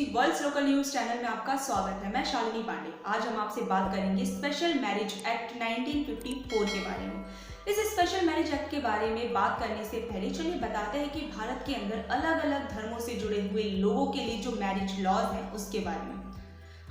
World's local news channel में आपका स्वागत है। मैं शालिनी पांडे। आज हम आपसे बात करेंगे स्पेशल मैरिज एक्ट 1954 के बारे में। इस स्पेशल मैरिज एक्ट के बारे में बात करने से पहले चलिए बताते हैं कि भारत के अंदर अलग अलग धर्मों से जुड़े हुए लोगों के लिए जो मैरिज लॉज हैं उसके बारे में।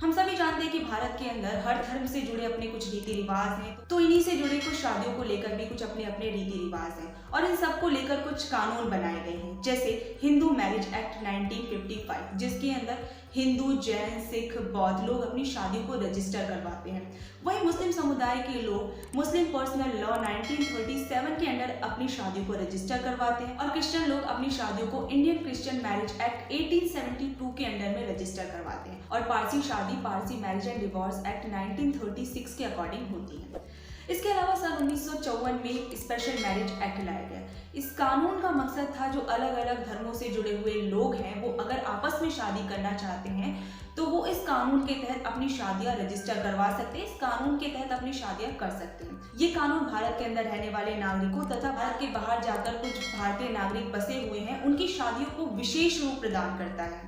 हम सभी जानते हैं कि भारत के अंदर हर धर्म से जुड़े अपने कुछ रीति रिवाज हैं, तो इन्हीं से जुड़े कुछ शादियों को लेकर भी कुछ अपने अपने रीति रिवाज हैं और इन सब को लेकर कुछ कानून बनाए गए हैं। जैसे हिंदू मैरिज एक्ट 1955, जिसके अंदर हिंदू, जैन, सिख, बौद्ध लोग अपनी शादियों को रजिस्टर करवाते हैं। वहीं मुस्लिम समुदाय के लोग मुस्लिम पर्सनल लॉ 1937 के अंडर अपनी शादियों को रजिस्टर करवाते हैं और क्रिश्चियन लोग अपनी शादियों को इंडियन क्रिश्चियन मैरिज एक्ट 1872 के अंडर में रजिस्टर करवाते हैं और पारसी शादी Parsi marriage and divorce act 1936 के अकॉर्डिंग होती है। इसके अलावा सन 1954 में स्पेशल मैरिज एक्ट लाया गया। इस कानून का मकसद था जो अलग अलग धर्मों से जुड़े हुए लोग हैं वो अगर आपस में शादी करना चाहते हैं तो वो इस कानून के तहत अपनी शादियां रजिस्टर करवा सकते हैं, इस कानून के तहत अपनी शादियां कर सकते हैं। ये कानून भारत के अंदर रहने वाले नागरिकों तथा भारत के बाहर जाकर कुछ भारतीय नागरिक बसे हुए हैं उनकी शादियों को विशेष रूप प्रदान करता है।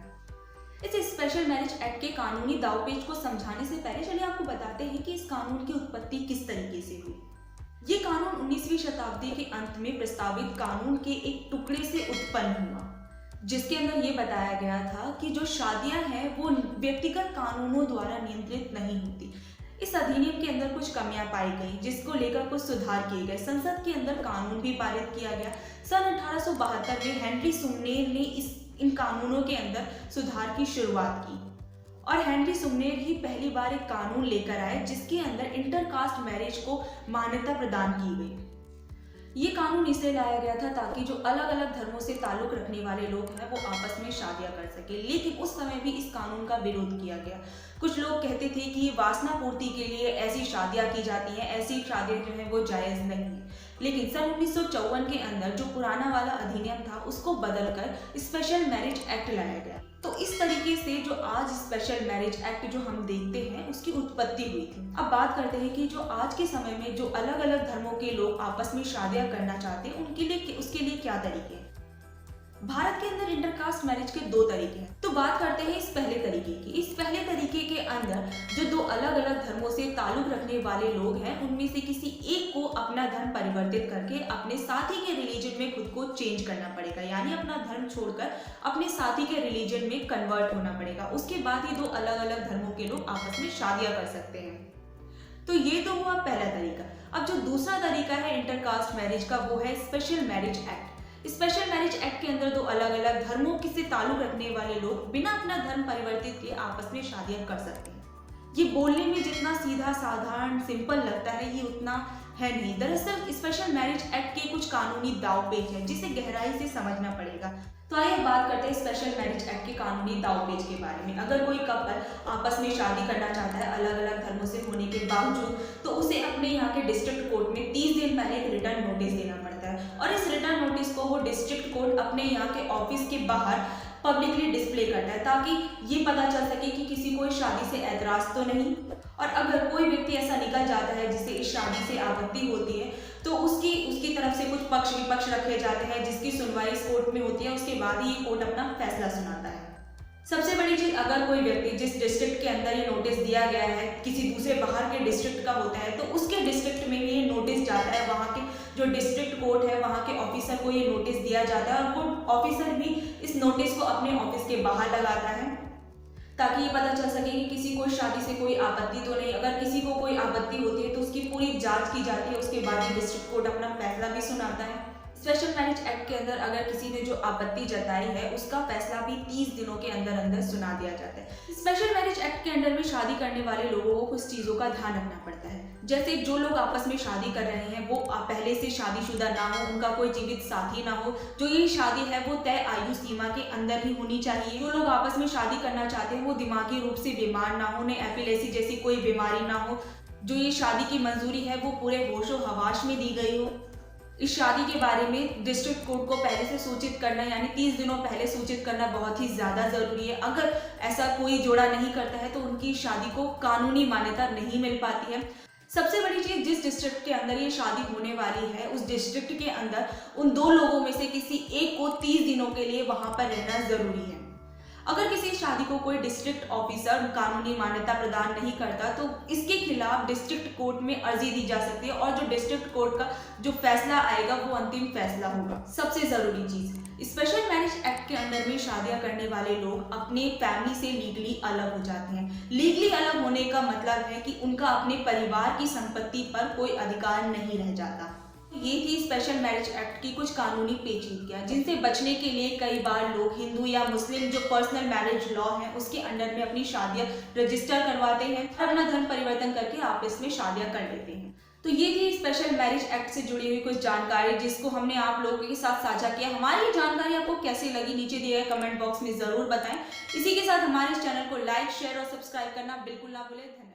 इस स्पेशल मैरिज एक्ट के कानूनी दावपेच को समझाने से पहले चलिए आपको बताते हैं कि इस कानून की उत्पत्ति किस तरीके से हुई। ये कानून 19वीं शताब्दी के अंत में प्रस्तावित कानून के एक टुकड़े से उत्पन्न हुआ, जिसके अंदर ये बताया गया था कि जो शादियां हैं वो व्यक्तिगत कानूनों द्वारा नियंत्रित नहीं होती। इस अधिनियम के अंदर कुछ कमियां पाई गई जिसको लेकर कुछ सुधार किए गए। संसद के अंदर कानून भी पारित किया गया। सन 1872 में हेनरी सुमनेर ने इन कानूनों के अंदर सुधार की शुरुआत की और हेनरी सुमनेर ही पहली बार एक कानून लेकर आए जिसके अंदर इंटरकास्ट मैरिज को मान्यता प्रदान की गई। ये कानून इसलिए लाया गया था ताकि जो अलग अलग धर्मों से ताल्लुक रखने वाले लोग हैं वो आपस में शादियां कर सके, लेकिन उस समय भी इस कानून का विरोध किया गया। कुछ लोग कहते थे कि ये वासना पूर्ति के लिए ऐसी शादियां की जाती हैं, ऐसी शादियां जो है वो जायज नहीं है। लेकिन सन 1954 के अंदर जो पुराना वाला अधिनियम था उसको बदलकर स्पेशल मैरिज एक्ट लाया गया। तो इस तरीके से जो आज स्पेशल मैरिज एक्ट जो हम देखते हैं उसकी उत्पत्ति हुई थी। अब बात करते हैं कि जो आज के समय में जो अलग अलग धर्मों के लोग आपस में शादियां करना चाहते हैं उसके लिए क्या तरीके हैं। भारत के अंदर इंटरकास्ट मैरिज के दो तरीके हैं। तो बात करते हैं इस पहले तरीके की। इस पहले तरीके के अंदर जो दो अलग अलग धर्मों से ताल्लुक रखने वाले लोग हैं उनमें से किसी एक को अपना धर्म परिवर्तित करके अपने साथी के रिलीजन में खुद को चेंज करना पड़ेगा, यानी अपना धर्म छोड़कर अपने साथी के रिलीजन में कन्वर्ट होना पड़ेगा। उसके बाद ही दो अलग अलग धर्मों के लोग आपस में शादियां कर सकते हैं। तो ये तो हुआ पहला तरीका। अब जो दूसरा तरीका है इंटरकास्ट मैरिज का वो है special marriage act. Special marriage act के अंदर दो अलग अलग धर्मों से ताल्लुक रखने वाले लोग बिना अपना धर्म परिवर्तित किए आपस में शादियां कर सकते हैं। ये बोलने में जितना सीधा साधारण सिंपल लगता है ये उतना है नहीं। दरअसल स्पेशल मैरिज एक्ट के कुछ कानूनी दावपेच है जिसे गहराई से समझना पड़ेगा। तो आइए बात करते हैं स्पेशल मैरिज एक्ट के कानूनी दावपेच के बारे में। अगर कोई कपल आपस में शादी करना चाहता है अलग अलग धर्मों से होने के बावजूद तो उसे अपने यहाँ के डिस्ट्रिक्ट कोर्ट में 30 दिन पहले एक रिटर्न नोटिस देना पड़ता है और इस रिटर्न नोटिस को वो डिस्ट्रिक्ट कोर्ट अपने यहाँ के ऑफिस के बाहर पब्लिकली डिस्प्ले करता है ताकि ये पता चल सके कि किसी को इस शादी से ऐतराज तो नहीं। और अगर कोई व्यक्ति ऐसा निकल जाता है जिसे इस शादी से आपत्ति होती है तो उसकी तरफ से कुछ पक्ष विपक्ष रखे जाते हैं जिसकी सुनवाई इस कोर्ट में होती है। उसके बाद ही ये कोर्ट अपना फैसला सुनाता है। सबसे बड़ी चीज, अगर कोई व्यक्ति जिस डिस्ट्रिक्ट के अंदर ये नोटिस दिया गया है किसी दूसरे बाहर के डिस्ट्रिक्ट का होता है तो उसके डिस्ट्रिक्ट में भी ये नोटिस जाता है, वहाँ के जो डिस्ट्रिक्ट कोर्ट है वहाँ के ऑफिसर को ये नोटिस दिया जाता है और वो ऑफिसर भी इस नोटिस को अपने ऑफिस के बाहर लगाता है ताकि ये पता चल सके कि किसी को शादी से कोई आपत्ति तो नहीं। अगर किसी को कोई आपत्ति होती है तो उसकी पूरी जांच की जाती है, उसके बाद ही डिस्ट्रिक्ट कोर्ट अपना फैसला भी सुनाता है। स्पेशल मैरिज एक्ट के अंदर अगर किसी ने जो आपत्ति जताई है उसका फैसला भी 30 दिनों के अंदर अंदर सुना दिया जाता है। स्पेशल मैरिज एक्ट के अंदर में शादी करने वाले लोगों को कुछ चीजों का ध्यान रखना पड़ता है। जैसे जो लोग आपस में शादी कर रहे हैं वो पहले से शादीशुदा ना हो, उनका कोई जीवित साथी ना हो, जो ये शादी है वो तय आयु सीमा के अंदर ही होनी चाहिए। जो लोग आपस में शादी करना चाहते हैं वो दिमागी रूप से बीमार ना हो, उन्हें एपिलेसी जैसी कोई बीमारी ना हो। जो ये शादी की मंजूरी है वो पूरे होशो हवास में दी गई हो। इस शादी के बारे में डिस्ट्रिक्ट कोर्ट को पहले से सूचित करना यानी 30 दिनों पहले सूचित करना बहुत ही ज़्यादा ज़रूरी है। अगर ऐसा कोई जोड़ा नहीं करता है तो उनकी शादी को कानूनी मान्यता नहीं मिल पाती है। सबसे बड़ी चीज़, जिस डिस्ट्रिक्ट के अंदर ये शादी होने वाली है उस डिस्ट्रिक्ट के अंदर उन दो लोगों में से किसी एक को 30 दिनों के लिए वहाँ पर रहना ज़रूरी है। अगर किसी शादी को कोई डिस्ट्रिक्ट ऑफिसर कानूनी मान्यता प्रदान नहीं करता तो इसके खिलाफ डिस्ट्रिक्ट कोर्ट में अर्जी दी जा सकती है और जो डिस्ट्रिक्ट कोर्ट का जो फैसला आएगा वो अंतिम फैसला होगा। सबसे जरूरी चीज, स्पेशल मैरिज एक्ट के अंडर में शादियां करने वाले लोग अपने फैमिली से लीगली अलग हो जाते हैं। लीगली अलग होने का मतलब है कि उनका अपने परिवार की संपत्ति पर कोई अधिकार नहीं रह जाता। ये थी स्पेशल मैरिज एक्ट की कुछ कानूनी पेचीदगियां जिनसे बचने के लिए कई बार लोग हिंदू या मुस्लिम जो पर्सनल मैरिज लॉ है उसके अंडर में अपनी शादियां रजिस्टर करवाते हैं और अपना धर्म परिवर्तन करके आपस में शादियां कर लेते हैं। तो ये थी स्पेशल मैरिज एक्ट से जुड़ी हुई कुछ जानकारी जिसको हमने आप लोगों के साथ साझा किया। हमारी ये जानकारी आपको कैसी लगी नीचे दिए गए कमेंट बॉक्स में जरूर बताएं। इसी के साथ हमारे इस चैनल को लाइक, शेयर और सब्सक्राइब करना बिल्कुल ना भूलें। धन्यवाद।